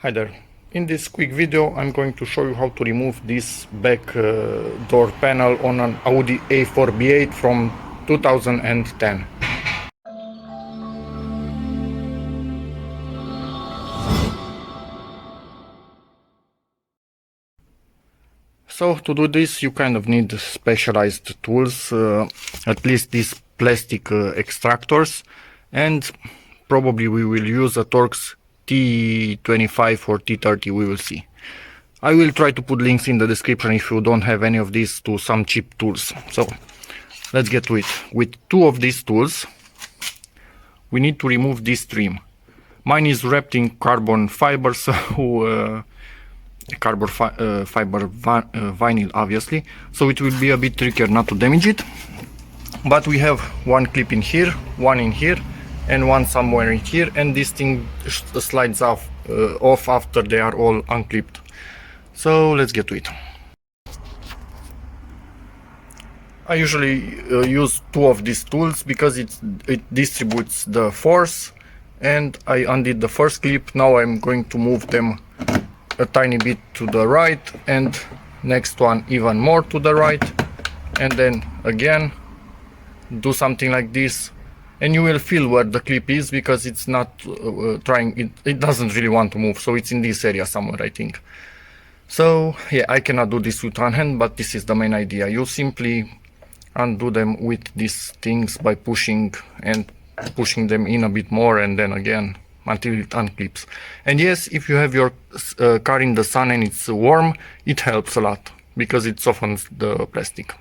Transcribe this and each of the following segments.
Hi there. In this quick video I'm going to show you how to remove this back door panel on an Audi A4 B8 from 2010. So to do this you kind of need specialized tools, at least these plastic extractors, and probably we will use a Torx T25 or T30, we will see. I will try to put links in the description if you don't have any of these to some cheap tools. So let's get to it. With two of these tools we need to remove this trim. Mine is wrapped in carbon fiber, so fiber vinyl obviously, so it will be a bit trickier not to damage it. But we have one clip in here, one in here, and one somewhere in here, and this thing slides off after they are all unclipped. So let's get to it. I usually use two of these tools because it distributes the force, and I undid the first clip. Now I'm going to move them a tiny bit to the right, and next one even more to the right, and then again do something like this, and you will feel where the clip is because it's not it doesn't really want to move, so it's in this area somewhere, I think. So yeah, I cannot do this with one hand, but this is the main idea. You simply undo them with these things by pushing them in a bit more, and then again until it unclips. And yes, if you have your car in the sun and it's warm, it helps a lot because it softens the plastic.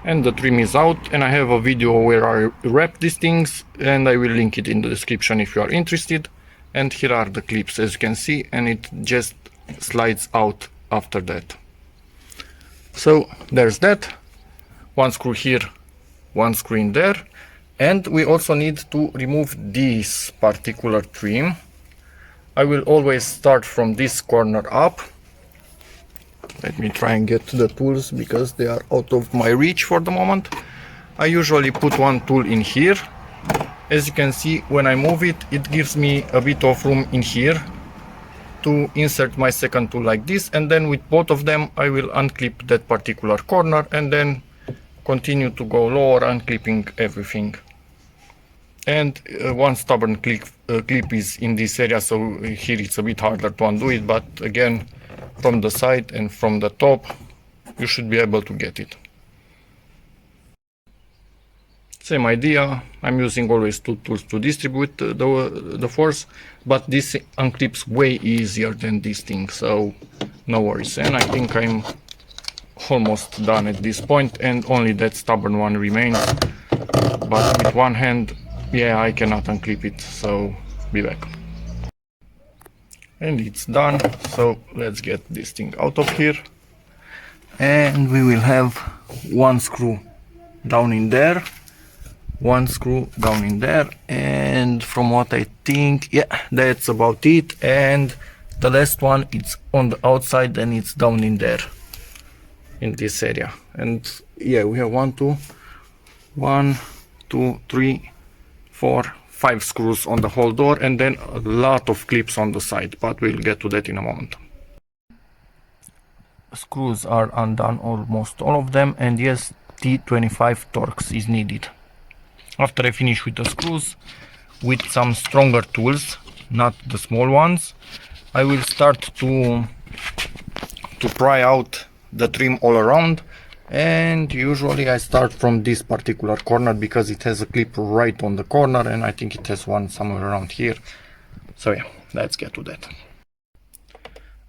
And the trim is out, and I have a video where I wrap these things, and I will link it in the description if you are interested. And here are the clips, as you can see, and it just slides out after that. So there's that. One screw here, one screw in there. And we also need to remove this particular trim. I will always start from this corner up. Let me try and get to the tools because they are out of my reach for the moment. I usually put one tool in here. As you can see, when I move it, it gives me a bit of room in here to insert my second tool like this, and then with both of them I will unclip that particular corner and then continue to go lower, unclipping everything. And one stubborn clip is in this area, so here it's a bit harder to undo it, but again, from the side and from the top you should be able to get it. Same idea. I'm using always two tools to distribute the force, but this unclips way easier than this thing, so no worries. And I think I'm almost done at this point, and only that stubborn one remains, but with one hand, yeah, I cannot unclip it, so be back. And it's done, so let's get this thing out of here. And we will have one screw down in there, one screw down in there, and from what I think, yeah, that's about it. And the last one, it's on the outside and it's down in there, in this area. And yeah, we have 1, 2, 3, 4, 5 screws on the whole door, and then a lot of clips on the side, but we'll get to that in a moment. Screws are undone, almost all of them, and yes, T25 Torx is needed. After I finish with the screws, with some stronger tools, not the small ones, I will start to pry out the trim all around. And usually I start from this particular corner because it has a clip right on the corner, and I think it has one somewhere around here. So yeah, let's get to that.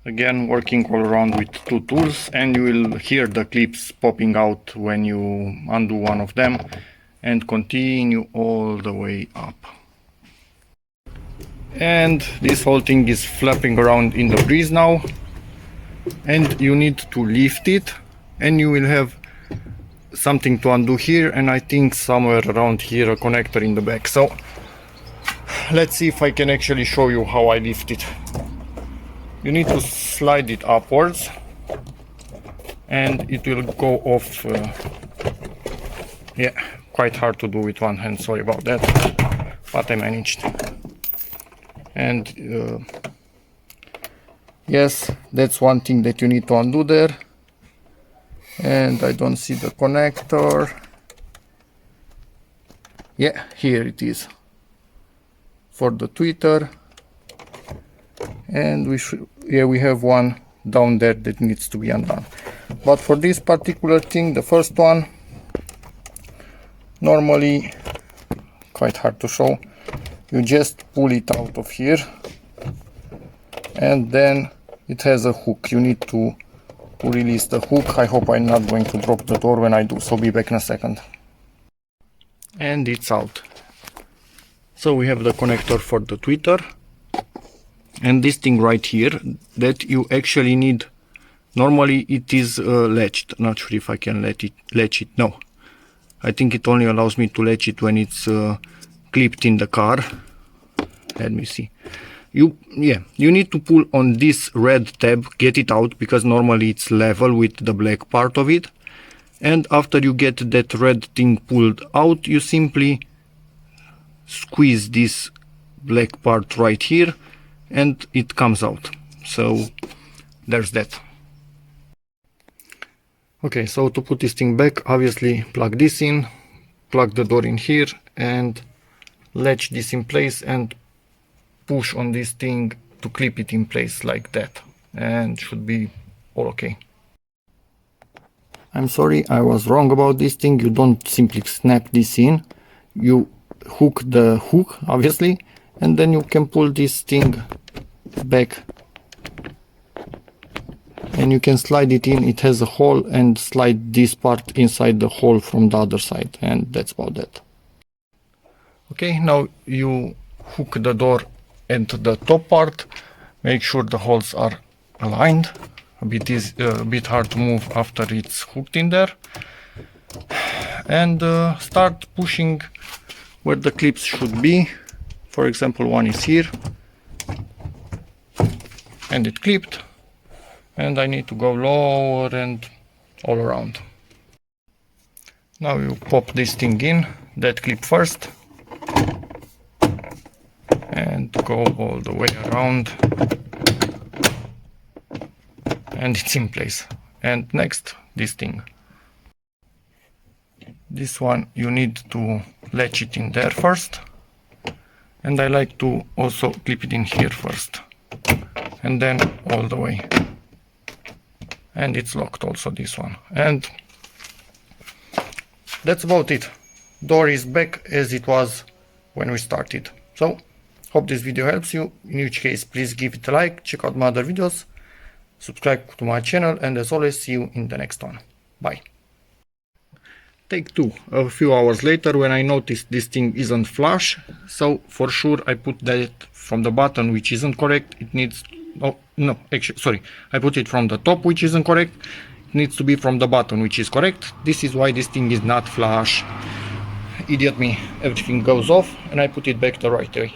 Again, working all around with two tools, and you will hear the clips popping out when you undo one of them, and continue all the way up. And this whole thing is flapping around in the breeze now, and you need to lift it, and you will have something to undo here, and I think somewhere around here a connector in the back. So let's see if I can actually show you how I lift it. You need to slide it upwards and it will go off. Yeah, quite hard to do with one hand, sorry about that, but I managed. And Yes, that's one thing that you need to undo there. And I don't see the connector. Yeah, here it is for the tweeter. And we have one down there that needs to be undone. But for this particular thing, the first one, normally quite hard to show, you just pull it out of here, and then it has a hook. You need to release the hook. I hope I'm not going to drop the door when I do, so be back in a second. And it's out. So we have the connector for the tweeter, and this thing right here that you actually need. Normally it is latched. Not sure if I can latch it. No, I think it only allows me to latch it when it's clipped in the car. Let me see. You need to pull on this red tab, get it out, because normally it's level with the black part of it. And after you get that red thing pulled out, you simply squeeze this black part right here and it comes out. So there's that. Okay, so to put this thing back, obviously plug this in, plug the door in here, and latch this in place and push on this thing to clip it in place like that, and should be all okay. I'm sorry, I was wrong about this thing. You don't simply snap this in, you hook the hook obviously, and then you can pull this thing back and you can slide it in. It has a hole, and slide this part inside the hole from the other side, and that's about that. Okay, now you hook the door into the top part. Make sure the holes are aligned. A bit hard to move after it's hooked in there. And start pushing where the clips should be. For example, one is here, and it clipped. And I need to go lower and all around. Now you pop this thing in, that clip first, and go all the way around, and it's in place. And next, this thing. This one you need to latch it in there first, and I like to also clip it in here first, and then all the way. And it's locked also, this one. And that's about it. Door is back as it was when we started. So hope this video helps you. In which case, please give it a like, check out my other videos, subscribe to my channel, and as always, see you in the next one. Bye. Take two. A few hours later, when I noticed this thing isn't flush, so for sure I put that from the bottom, which isn't correct. It needs, oh no, actually, sorry, I put it from the top, which isn't correct. It needs to be from the bottom, which is correct. This is why this thing is not flush. Idiot me. Everything goes off, and I put it back the right way.